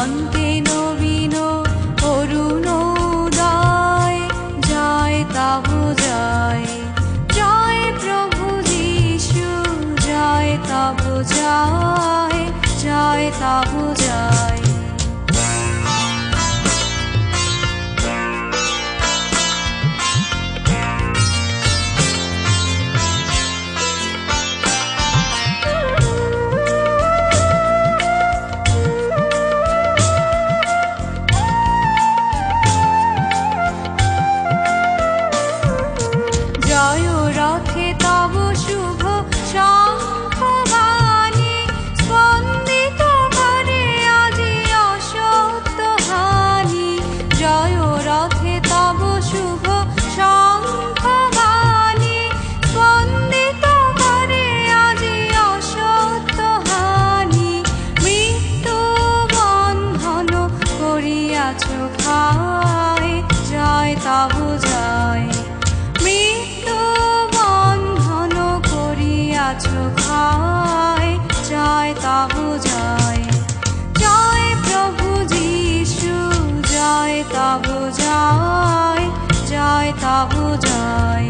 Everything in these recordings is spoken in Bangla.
দিগন্তে নবীন অরুণোদয়, জয় তব জয়, জয় প্রভু যীশু, জয় তব জয়, জয় তব জয়। জয় রথে তব শুভ শঙ্খবাণী, স্পন্দিত করে আজি অসত্যহানি। জয় রথে তব শুভ শঙ্খবাণী, স্পন্দিত করে আজি অসত্যহানি। মৃত্যু বন্ধন করিয়াছ ক্ষয়, জয় তব জয়, মৃত্যু বন্ধন করিয়াছ ক্ষয়, জয় তব জয়। জয় প্রভু যীশু, জয় তব জয়, জয় তব জয়।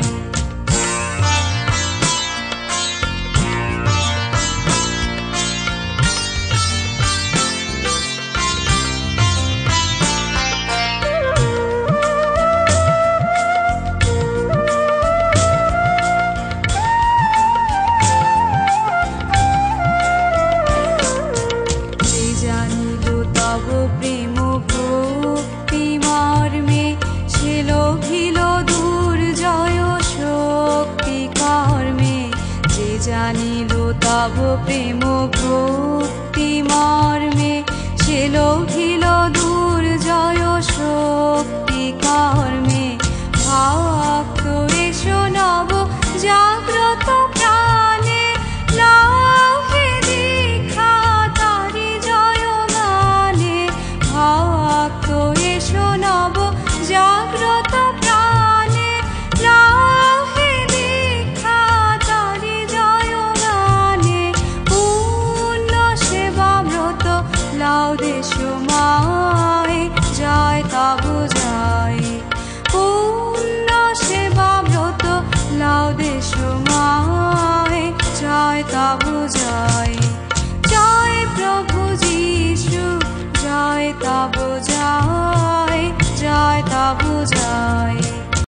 তব প্রেম ভক্তি মর্মে, সে লোভিল দুর্জয় শক্তি কর্মে। যে জানিল তব প্রেম ভক্তি মর্মে, সে লোভিল দুর্জয় শক্তি কর্মে। ভক্ত এসো নব জাগ্রত প্রাণে, লাভে দীক্ষা তারি জয় গানে। ভক্ত এসো নব জাগ্রত প্রাণে, লাভে দীক্ষা তারি জয় গানে। পূর্ণ সেবা ব্রত লাও দেশময়, জয় তব জয়, পূর্ণ সেবা ব্রত লাও দেশময়, জয় তব